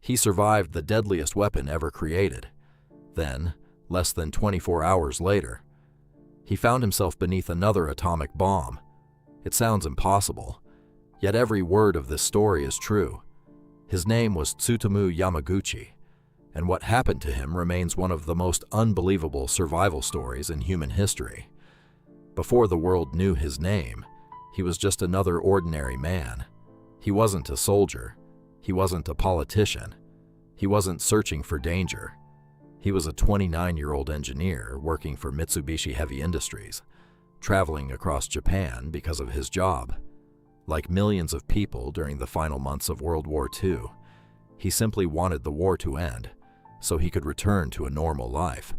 He survived the deadliest weapon ever created. Then, less than 24 hours later, he found himself beneath another atomic bomb. It sounds impossible, yet every word of this story is true. His name was Tsutomu Yamaguchi, and what happened to him remains one of the most unbelievable survival stories in human history. Before the world knew his name, he was just another ordinary man. He wasn't a soldier. He wasn't a politician. He wasn't searching for danger. He was a 29-year-old engineer working for Mitsubishi Heavy Industries, traveling across Japan because of his job. Like millions of people during the final months of World War II, he simply wanted the war to end so he could return to a normal life.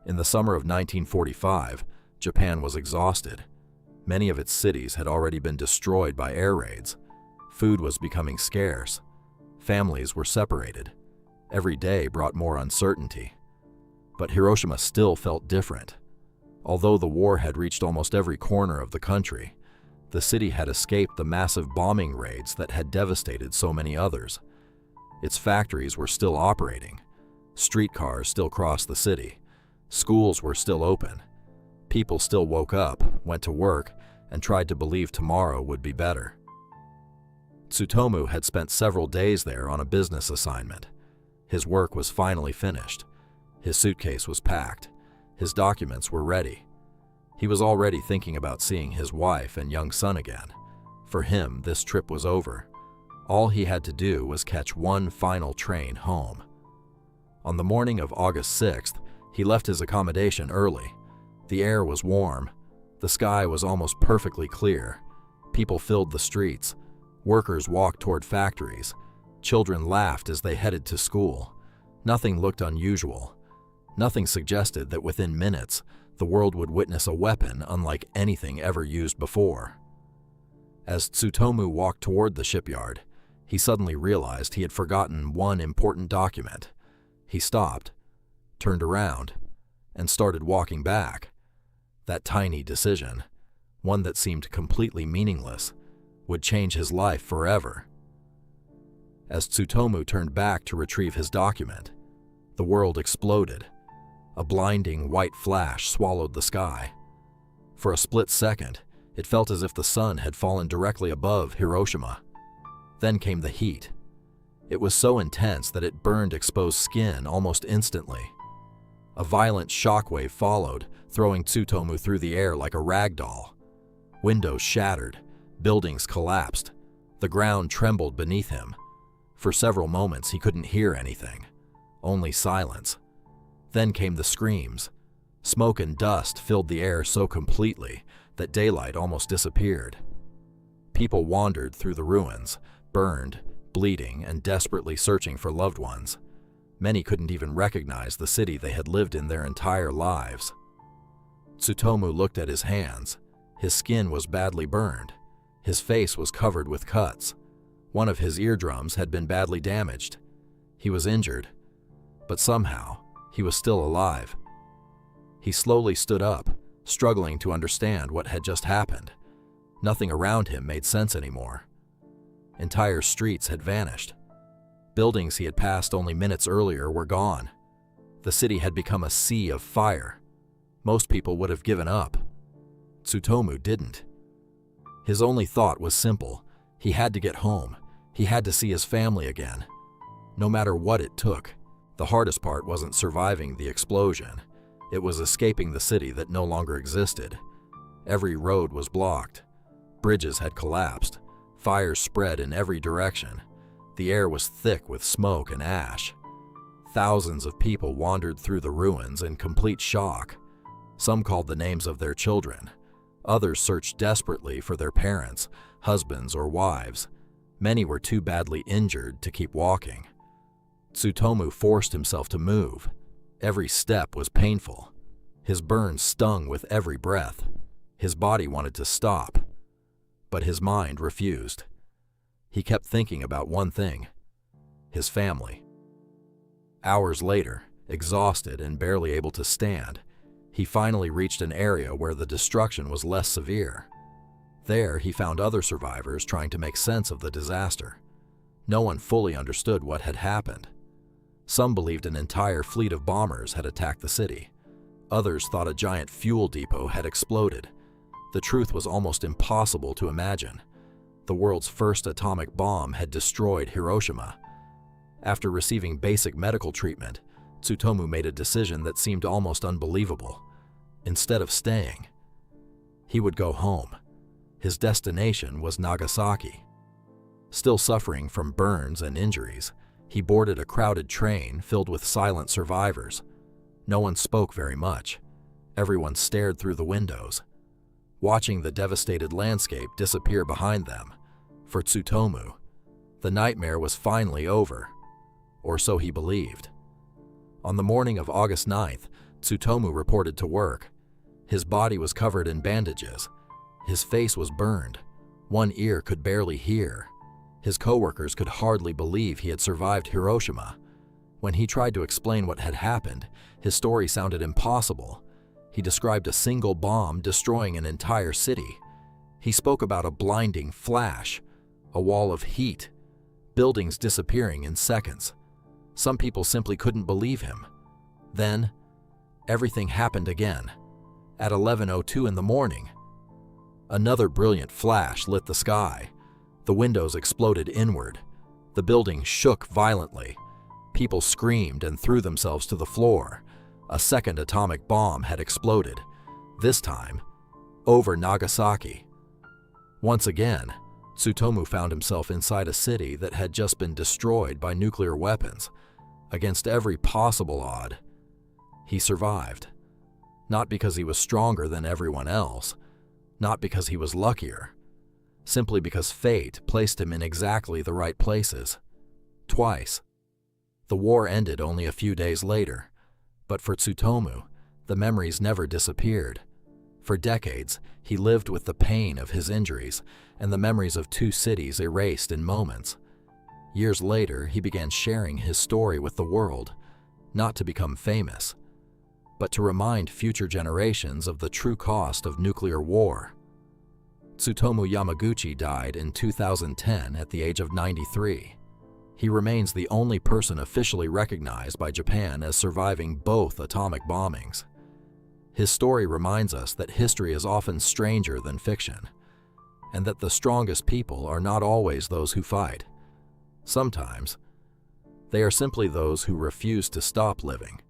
In the summer of 1945, Japan was exhausted. Many of its cities had already been destroyed by air raids. Food was becoming scarce. Families were separated. Every day brought more uncertainty. But Hiroshima still felt different. Although the war had reached almost every corner of the country, the city had escaped the massive bombing raids that had devastated so many others. Its factories were still operating. Streetcars still crossed the city. Schools were still open. People still woke up, went to work, and tried to believe tomorrow would be better. Tsutomu had spent several days there on a business assignment. His work was finally finished. His suitcase was packed. His documents were ready. He was already thinking about seeing his wife and young son again. For him, this trip was over. All he had to do was catch one final train home. On the morning of August 6th, he left his accommodation early. The air was warm. The sky was almost perfectly clear. People filled the streets. Workers walked toward factories. Children laughed as they headed to school. Nothing looked unusual. Nothing suggested that within minutes, the world would witness a weapon unlike anything ever used before. As Tsutomu walked toward the shipyard, he suddenly realized he had forgotten one important document. He stopped, turned around, and started walking back. That tiny decision, one that seemed completely meaningless, would change his life forever. As Tsutomu turned back to retrieve his document, the world exploded. A blinding white flash swallowed the sky. For a split second, it felt as if the sun had fallen directly above Hiroshima. Then came the heat. It was so intense that it burned exposed skin almost instantly. A violent shockwave followed, throwing Tsutomu through the air like a rag doll. Windows shattered, buildings collapsed. The ground trembled beneath him. For several moments he couldn't hear anything, only silence. Then came the screams. Smoke and dust filled the air so completely that daylight almost disappeared. People wandered through the ruins, burned, bleeding, and desperately searching for loved ones. Many couldn't even recognize the city they had lived in their entire lives. Tsutomu looked at his hands. His skin was badly burned. His face was covered with cuts. One of his eardrums had been badly damaged. He was injured, but somehow he was still alive. He slowly stood up, struggling to understand what had just happened. Nothing around him made sense anymore. Entire streets had vanished. Buildings he had passed only minutes earlier were gone. The city had become a sea of fire. Most people would have given up. Tsutomu didn't. His only thought was simple. He had to get home. He had to see his family again. No matter what it took. The hardest part wasn't surviving the explosion. It was escaping the city that no longer existed. Every road was blocked. Bridges had collapsed. Fires spread in every direction. The air was thick with smoke and ash. Thousands of people wandered through the ruins in complete shock. Some called the names of their children. Others searched desperately for their parents, husbands, or wives. Many were too badly injured to keep walking. Tsutomu forced himself to move. Every step was painful. His burns stung with every breath. His body wanted to stop, but his mind refused. He kept thinking about one thing: his family. Hours later, exhausted and barely able to stand, he finally reached an area where the destruction was less severe. There, he found other survivors trying to make sense of the disaster. No one fully understood what had happened. Some believed an entire fleet of bombers had attacked the city. Others thought a giant fuel depot had exploded. The truth was almost impossible to imagine. The world's first atomic bomb had destroyed Hiroshima. After receiving basic medical treatment, Tsutomu made a decision that seemed almost unbelievable. Instead of staying, he would go home. His destination was Nagasaki. Still suffering from burns and injuries, he boarded a crowded train filled with silent survivors. No one spoke very much. Everyone stared through the windows, watching the devastated landscape disappear behind them. For Tsutomu, the nightmare was finally over, or so he believed. On the morning of August 9th, Tsutomu reported to work. His body was covered in bandages. His face was burned. One ear could barely hear. His coworkers could hardly believe he had survived Hiroshima. When he tried to explain what had happened, his story sounded impossible. He described a single bomb destroying an entire city. He spoke about a blinding flash, a wall of heat, buildings disappearing in seconds. Some people simply couldn't believe him. Then, everything happened again. At 11:02 in the morning, another brilliant flash lit the sky. The windows exploded inward. The building shook violently. People screamed and threw themselves to the floor. A second atomic bomb had exploded, this time over Nagasaki. Once again, Tsutomu found himself inside a city that had just been destroyed by nuclear weapons. Against every possible odds, he survived. Not because he was stronger than everyone else, not because he was luckier, simply because fate placed him in exactly the right places. Twice. The war ended only a few days later, but for Tsutomu, the memories never disappeared. For decades, he lived with the pain of his injuries and the memories of two cities erased in moments. Years later, he began sharing his story with the world, not to become famous, but to remind future generations of the true cost of nuclear war. Tsutomu Yamaguchi died in 2010 at the age of 93. He remains the only person officially recognized by Japan as surviving both atomic bombings. His story reminds us that history is often stranger than fiction, and that the strongest people are not always those who fight. Sometimes, they are simply those who refuse to stop living.